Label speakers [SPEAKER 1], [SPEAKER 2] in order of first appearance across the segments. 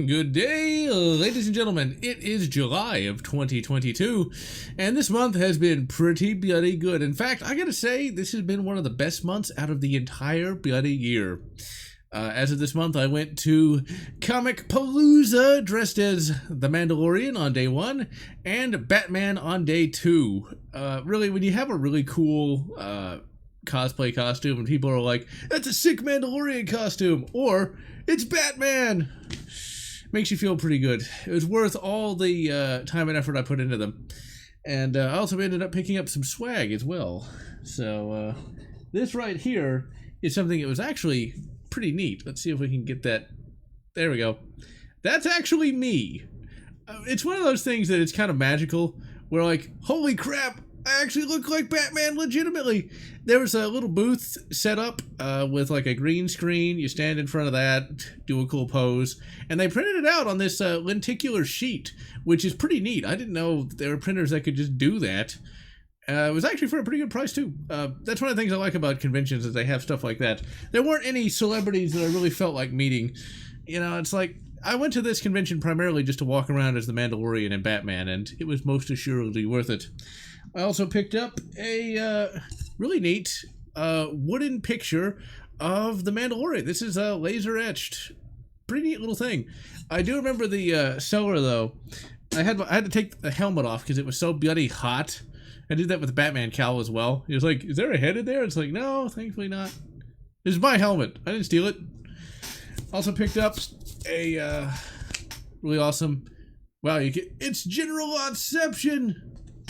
[SPEAKER 1] Good day, ladies and gentlemen. It is July of 2022, and this month has been pretty bloody good. In fact, I gotta say, this has been one of the best months out of the entire bloody year. As of this month, I went to Comicpolooza dressed as the Mandalorian on day 1 and Batman on day 2. Really, when you have a really cool cosplay costume and people are like, that's a sick Mandalorian costume, or it's Batman, makes you feel pretty good. It was worth all the time and effort I put into them. And I also ended up picking up some swag as well. So this right here is something that was actually pretty neat. Let's see if we can get that. There we go. That's actually me. It's one of those things that it's kind of magical. Where like, holy crap, I actually look like Batman legitimately. There was a little booth set up with like a green screen. You stand in front of that, do a cool pose, and they printed it out on this lenticular sheet, which is pretty neat. I didn't know there were printers that could just do that. It was actually for a pretty good price too. That's one of the things I like about conventions is they have stuff like that. There weren't any celebrities that I really felt like meeting. You know, it's like, I went to this convention primarily just to walk around as the Mandalorian and Batman, and it was most assuredly worth it. I also picked up a really neat wooden picture of the Mandalorian. This is laser etched. Pretty neat little thing. I do remember the seller though. I had to take the helmet off because it was so bloody hot. I did that with the Batman cowl as well. He was like, is there a head in there? It's like, no, thankfully not. This is my helmet. I didn't steal it. Also picked up a really awesome, wow, it's General Lotzception.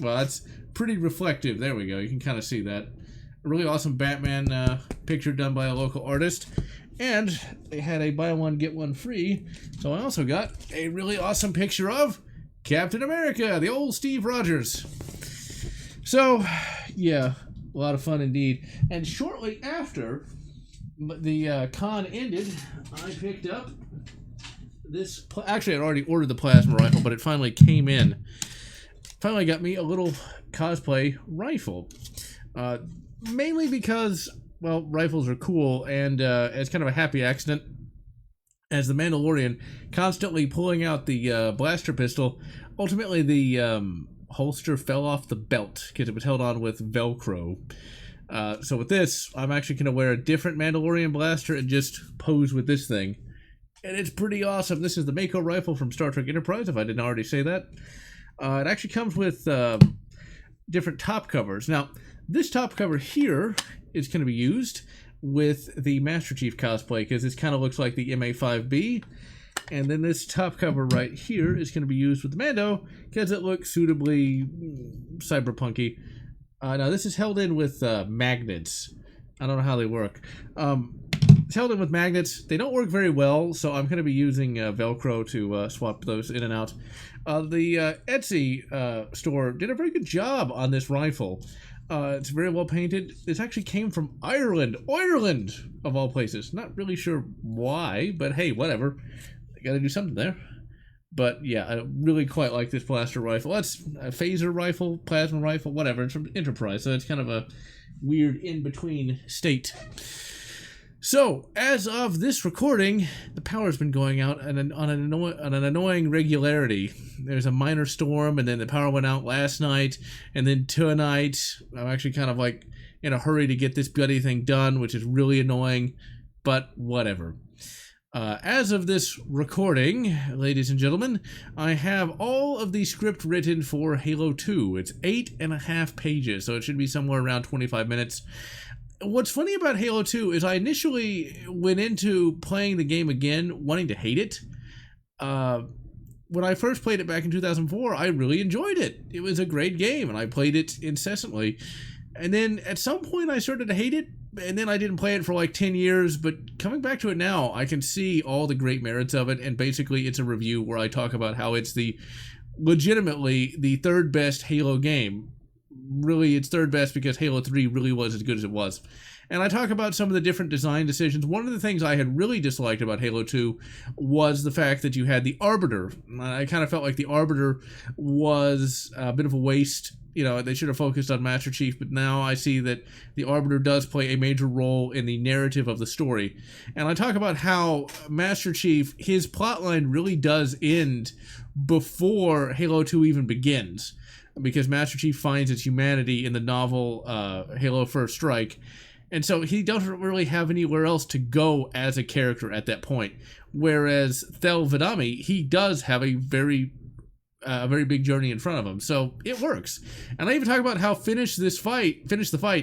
[SPEAKER 1] Well, that's pretty reflective. There we go. You can kind of see that. A really awesome Batman picture done by a local artist. And they had a buy one, get one free. So I also got a really awesome picture of Captain America, the old Steve Rogers. So, yeah, a lot of fun indeed. And shortly after the con ended, I picked up this. Actually, I'd already ordered the plasma rifle, but it finally came in. Finally got me a little cosplay rifle. Mainly because, well, rifles are cool, and it's kind of a happy accident. As the Mandalorian, constantly pulling out the blaster pistol, ultimately the holster fell off the belt because it was held on with Velcro. So with this, I'm actually going to wear a different Mandalorian blaster and just pose with this thing. And it's pretty awesome. This is the Mako rifle from Star Trek Enterprise, if I didn't already say that. It actually comes with different top covers. Now, this top cover here is going to be used with the Master Chief cosplay because this kind of looks like the MA5B. And then this top cover right here is going to be used with the Mando because it looks suitably cyberpunky. Now, this is held in with magnets. I don't know how they work. It's held in with magnets. They don't work very well, so I'm going to be using Velcro to swap those in and out. The Etsy store did a very good job on this rifle. It's very well painted. This actually came from Ireland. Ireland, of all places. Not really sure why, but hey, whatever. Got to do something there. But yeah, I really quite like this blaster rifle. That's a phaser rifle, plasma rifle, whatever. It's from Enterprise, so it's kind of a weird in-between state. So, as of this recording, the power's been going out on an annoying regularity. There's a minor storm, and then the power went out last night, and then tonight. I'm actually kind of like in a hurry to get this bloody thing done, which is really annoying, but whatever. As of this recording, ladies and gentlemen, I have all of the script written for Halo 2. It's 8.5 pages, so it should be somewhere around 25 minutes. What's funny about Halo 2 is I initially went into playing the game again wanting to hate it. When I first played it back in 2004, I really enjoyed it. It was a great game, and I played it incessantly. And then at some point I started to hate it, and then I didn't play it for like 10 years, but coming back to it now, I can see all the great merits of it, and basically it's a review where I talk about how it's legitimately the third best Halo game. really it's third best because Halo 3 really was as good as it was. And I talk about some of the different design decisions. One of the things I had really disliked about Halo 2 was the fact that you had the Arbiter. I kind of felt like the Arbiter was a bit of a waste. You know, they should have focused on Master Chief, but now I see that the Arbiter does play a major role in the narrative of the story. And I talk about how Master Chief, his plotline really does end before Halo 2 even begins, because Master Chief finds its humanity in the novel Halo First Strike. And so he doesn't really have anywhere else to go as a character at that point. Whereas Thel Vidami, he does have a very big journey in front of him. So it works. And I even talk about how finish the fight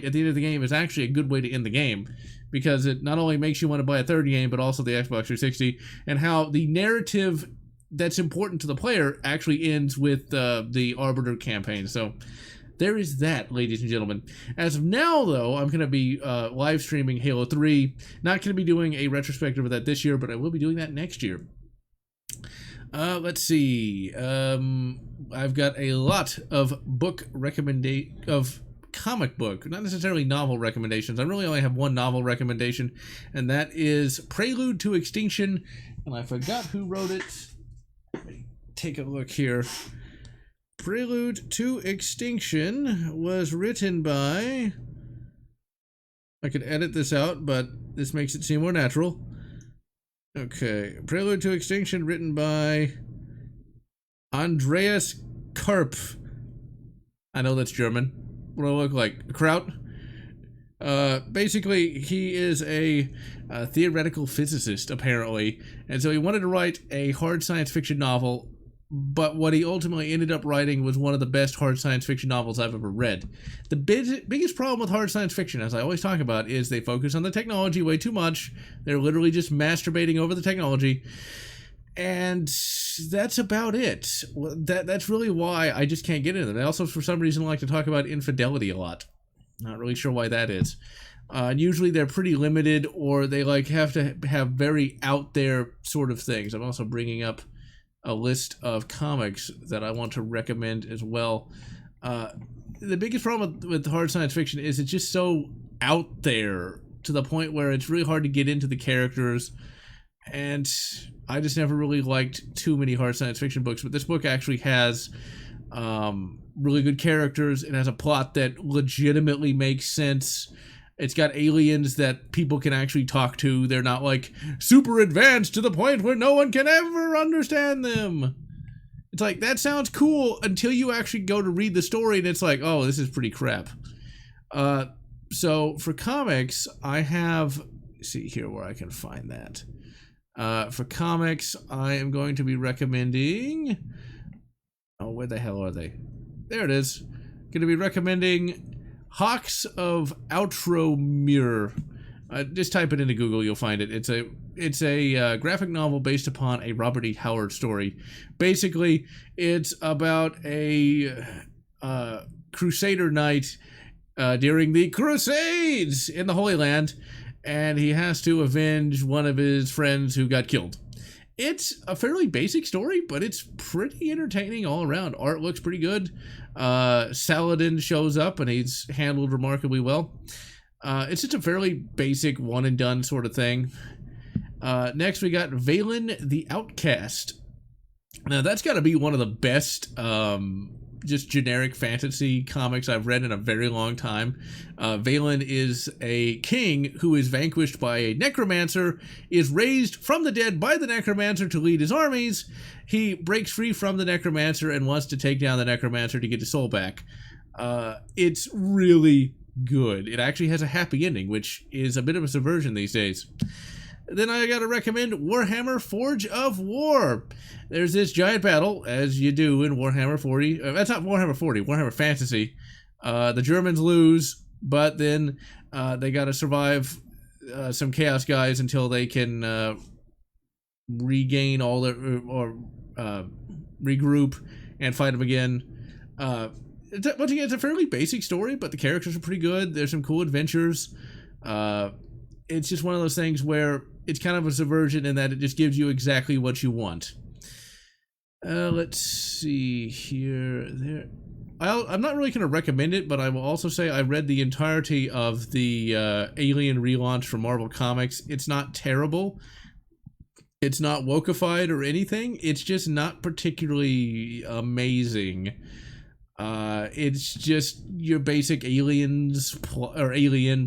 [SPEAKER 1] at the end of the game is actually a good way to end the game, because it not only makes you want to buy a third game, but also the Xbox 360, and how the narrative that's important to the player actually ends with the Arbiter campaign. So there is that, ladies and gentlemen. As of now, though, I'm going to be live streaming Halo 3. Not going to be doing a retrospective of that this year, but I will be doing that next year. Let's see. I've got a lot of comic book, not necessarily novel recommendations. I really only have one novel recommendation, and that is Prelude to Extinction. And I forgot who wrote it. Let me take a look here. Prelude to Extinction was written by... I could edit this out, but this makes it seem more natural. Okay, Prelude to Extinction written by Andreas Karp. I know that's German. What do I look like? Kraut? Basically, he is a theoretical physicist, apparently, and so he wanted to write a hard science fiction novel, but what he ultimately ended up writing was one of the best hard science fiction novels I've ever read. The biggest problem with hard science fiction, as I always talk about, is they focus on the technology way too much. They're literally just masturbating over the technology, and that's about it. That's really why I just can't get into them. I also, for some reason, like to talk about infidelity a lot. Not really sure why that is. Usually they're pretty limited, or they have to have very out there sort of things. I'm also bringing up a list of comics that I want to recommend as well. The biggest problem with hard science fiction is it's just so out there to the point where it's really hard to get into the characters, and I just never really liked too many hard science fiction books. But this book actually has really good characters. It has a plot that legitimately makes sense. It's got aliens that people can actually talk to. They're not like super advanced to the point where no one can ever understand them. It's like, that sounds cool until you actually go to read the story and it's like, oh, this is pretty crap. So for comics, I have, see here where I can find that. For comics, I am going to be recommending, oh, where the hell are they? There it is. Going to be recommending Hawks of Outromere. Just type it into Google, you'll find it. It's a graphic novel based upon a Robert E. Howard story. Basically, it's about a Crusader knight during the Crusades in the Holy Land, and he has to avenge one of his friends who got killed. It's a fairly basic story, but it's pretty entertaining all around. Art looks pretty good. Saladin shows up, and he's handled remarkably well. It's just a fairly basic one-and-done sort of thing. Next, we got Valen the Outcast. Now, that's got to be one of the best just generic fantasy comics I've read in a very long time. Valen is a king who is vanquished by a necromancer, is raised from the dead by the necromancer to lead his armies. He breaks free from the necromancer and wants to take down the necromancer to get his soul back. It's really good. It actually has a happy ending, which is a bit of a subversion these days. Then I gotta recommend Warhammer Forge of War. There's this giant battle, as you do in Warhammer 40. That's not Warhammer 40, Warhammer Fantasy. The Germans lose, but then they gotta survive some Chaos guys until they can regain all their, or regroup and fight them again. Once again, it's a fairly basic story, but the characters are pretty good. There's some cool adventures. It's just one of those things where it's kind of a subversion in that it just gives you exactly what you want. Let's see here. There. I'm not really going to recommend it, but I will also say I read the entirety of the Alien relaunch from Marvel Comics. It's not terrible. It's not wokeified or anything. It's just not particularly amazing. It's just your basic alien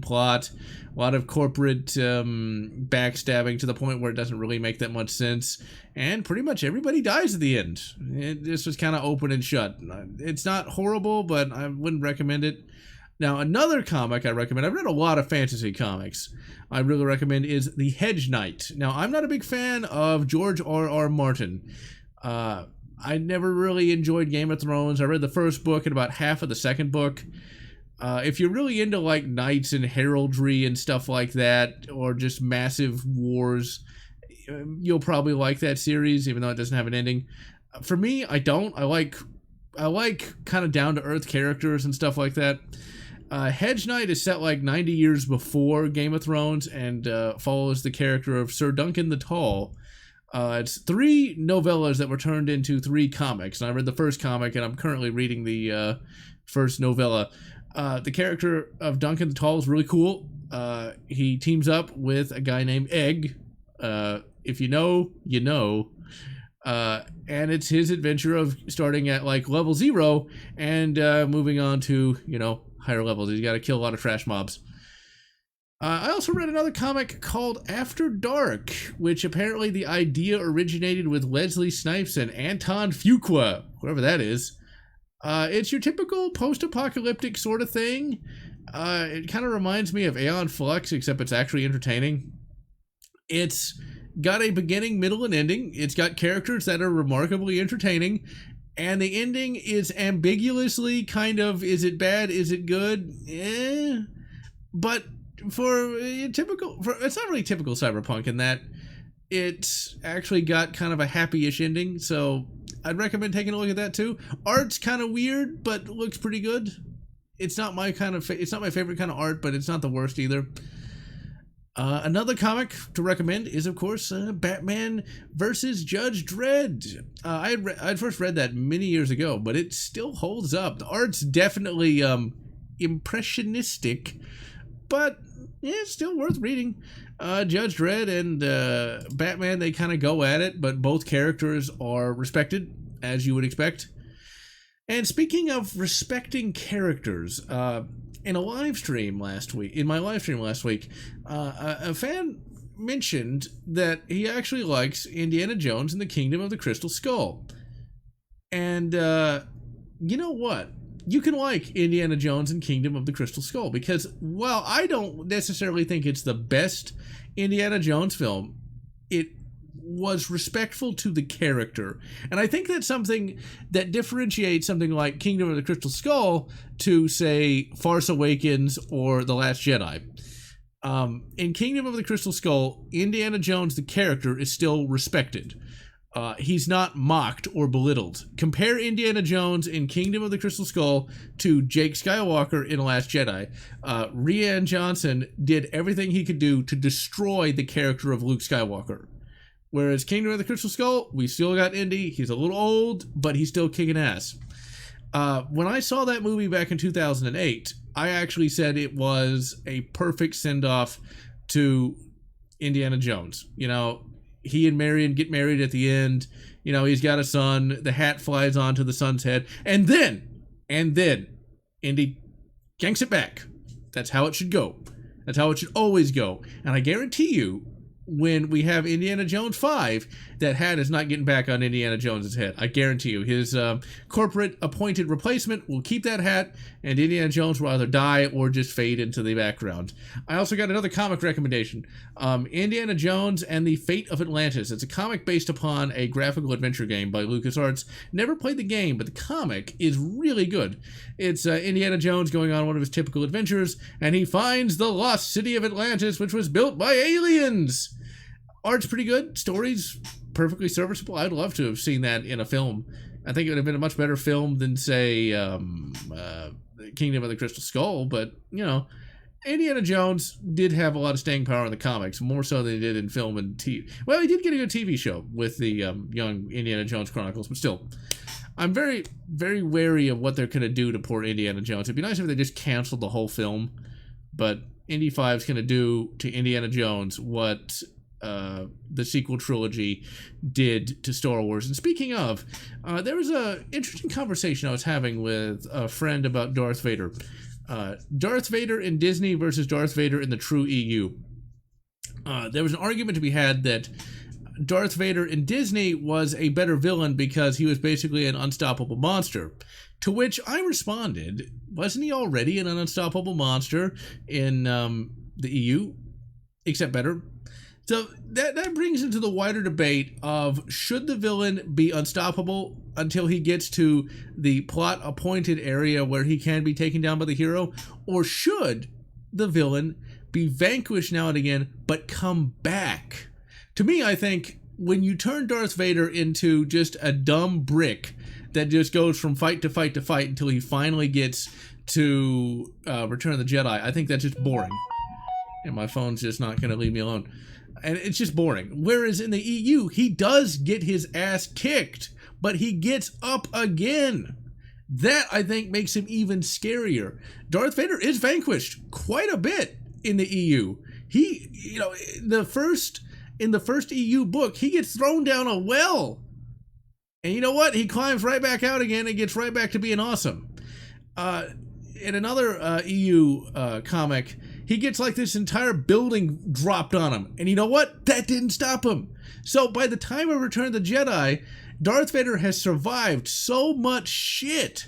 [SPEAKER 1] plot. A lot of corporate backstabbing to the point where it doesn't really make that much sense. And pretty much everybody dies at the end. This was kind of open and shut. It's not horrible, but I wouldn't recommend it. Now, another comic I recommend, I've read a lot of fantasy comics, I really recommend is The Hedge Knight. Now, I'm not a big fan of George R.R. Martin. I never really enjoyed Game of Thrones. I read the first book and about half of the second book. If you're really into like knights and heraldry and stuff like that, or just massive wars, you'll probably like that series, even though it doesn't have an ending. For me, I don't. I like kind of down-to-earth characters and stuff like that. Hedge Knight is set like 90 years before Game of Thrones and follows the character of Sir Duncan the Tall. It's 3 novellas that were turned into 3 comics. And I read the first comic, and I'm currently reading the first novella. The character of Duncan the Tall is really cool. He teams up with a guy named Egg. If you know, you know. And it's his adventure of starting at like level 0 and moving on to, higher levels. He's got to kill a lot of trash mobs. I also read another comic called After Dark, which apparently the idea originated with Leslie Snipes and Anton Fuqua, whoever that is. It's your typical post-apocalyptic sort of thing. It kind of reminds me of Aeon Flux, except it's actually entertaining. It's got a beginning, middle, and ending. It's got characters that are remarkably entertaining. And the ending is ambiguously kind of, is it bad, is it good? But it's not really typical cyberpunk in that it's actually got kind of a happy-ish ending, so I'd recommend taking a look at that too. Art's kind of weird, but looks pretty good. It's not my it's not my favorite kind of art, but it's not the worst either. Another comic to recommend is, of course, Batman versus Judge Dredd. I'd first read that many years ago, but it still holds up. The art's definitely impressionistic, but it's still worth reading. Judge Dredd and Batman, they kind of go at it, but both characters are respected, as you would expect. And speaking of respecting characters, in my live stream last week, a fan mentioned that he actually likes Indiana Jones and the Kingdom of the Crystal Skull. And you know what? You can like Indiana Jones and Kingdom of the Crystal Skull, because while I don't necessarily think it's the best Indiana Jones film, it was respectful to the character. And I think that's something that differentiates something like Kingdom of the Crystal Skull to, say, Force Awakens or The Last Jedi. In Kingdom of the Crystal Skull, Indiana Jones, the character, is still respected. He's not mocked or belittled. Compare Indiana Jones in Kingdom of the Crystal Skull to Jake Skywalker in The Last Jedi. Rian Johnson did everything he could do to destroy the character of Luke Skywalker. Whereas Kingdom of the Crystal Skull, we still got Indy. He's a little old, but he's still kicking ass. When I saw that movie back in 2008, I actually said it was a perfect send-off to Indiana Jones. He and Marion get married at the end. He's got a son. The hat flies onto the son's head. And then, Indy yanks it back. That's how it should go. That's how it should always go. And I guarantee you, when we have Indiana Jones 5, that hat is not getting back on Indiana Jones's head. I guarantee you. His corporate appointed replacement will keep that hat, and Indiana Jones will either die or just fade into the background. I also got another comic recommendation. Indiana Jones and the Fate of Atlantis. It's a comic based upon a graphical adventure game by LucasArts. Never played the game, but the comic is really good. It's Indiana Jones going on one of his typical adventures, and he finds the lost city of Atlantis, which was built by aliens. Art's pretty good. Story's perfectly serviceable. I'd love to have seen that in a film. I think it would have been a much better film than, say, Kingdom of the Crystal Skull. But, Indiana Jones did have a lot of staying power in the comics, more so than he did in film and TV. Well, he did get a good TV show with the Young Indiana Jones Chronicles, but still. I'm very, very wary of what they're going to do to poor Indiana Jones. It'd be nice if they just canceled the whole film, but Indy 5's going to do to Indiana Jones what the sequel trilogy did to Star Wars. And speaking of, there was an interesting conversation I was having with a friend about Darth Vader. Darth Vader in Disney versus Darth Vader in the true EU. There was an argument to be had that Darth Vader in Disney was a better villain because he was basically an unstoppable monster. To which I responded, wasn't he already an unstoppable monster in the EU? Except better. So that brings into the wider debate of should the villain be unstoppable until he gets to the plot-appointed area where he can be taken down by the hero, or should the villain be vanquished now and again but come back? To me, I think when you turn Darth Vader into just a dumb brick that just goes from fight to fight to fight until he finally gets to Return of the Jedi, I think that's just boring. And my phone's just not going to leave me alone. And it's just boring. Whereas in the EU, he does get his ass kicked, but he gets up again. That, I think, makes him even scarier. Darth Vader is vanquished quite a bit in the EU. He, you know, in the first EU book, he gets thrown down a well. And you know what? He climbs right back out again and gets right back to being awesome. In another EU comic, he gets like this entire building dropped on him. And you know what? That didn't stop him. So by the time of Return of the Jedi, Darth Vader has survived so much shit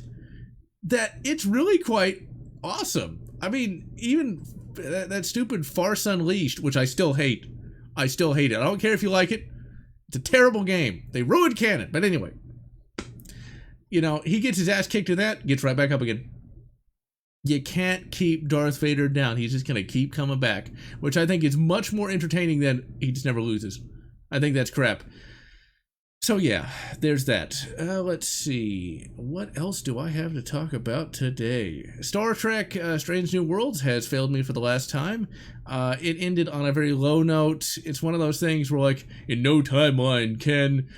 [SPEAKER 1] that it's really quite awesome. I mean, even that stupid Farce Unleashed, which I still hate. I still hate it. I don't care if you like it. It's a terrible game. They ruined canon. But anyway, you know, he gets his ass kicked in that, gets right back up again. You can't keep Darth Vader down. He's just going to keep coming back, which I think is much more entertaining than he just never loses. I think that's crap. So yeah, there's that. Let's see. What else do I have to talk about today? Star Trek Strange New Worlds has failed me for the last time. It ended on a very low note. It's one of those things where, like, in no timeline can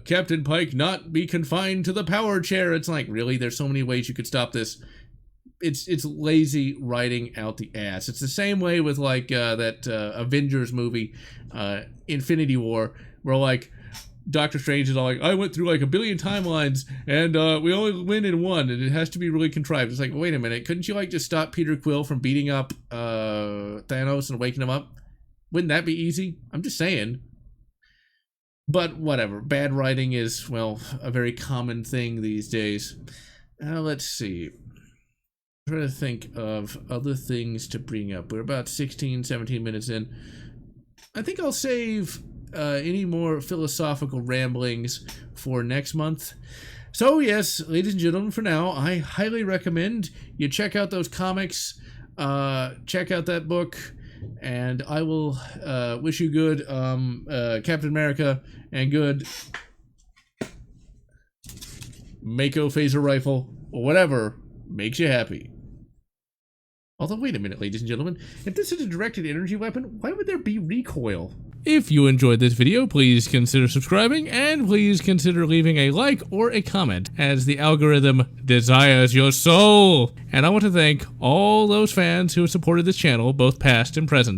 [SPEAKER 1] Captain Pike not be confined to the power chair. It's like, really? There's so many ways you could stop this. It's lazy writing out the ass. It's the same way with, like, that Avengers movie, Infinity War, where, like, Doctor Strange is all like, I went through like a billion timelines and we only win in one and it has to be really contrived. It's like, wait a minute, couldn't you like just stop Peter Quill from beating up Thanos and waking him up? Wouldn't that be easy? I'm just saying. But whatever, bad writing is, well, a very common thing these days. Let's see. I'm trying to think of other things to bring up. We're about 16, 17 minutes in. I think I'll save any more philosophical ramblings for next month. So yes, ladies and gentlemen, for now, I highly recommend you check out those comics, check out that book, and I will wish you good Captain America and good Mako phaser rifle, or whatever makes you happy. Although, wait a minute, ladies and gentlemen, if this is a directed energy weapon, why would there be recoil? If you enjoyed this video, please consider subscribing, and please consider leaving a like or a comment, as the algorithm desires your soul. And I want to thank all those fans who have supported this channel, both past and present.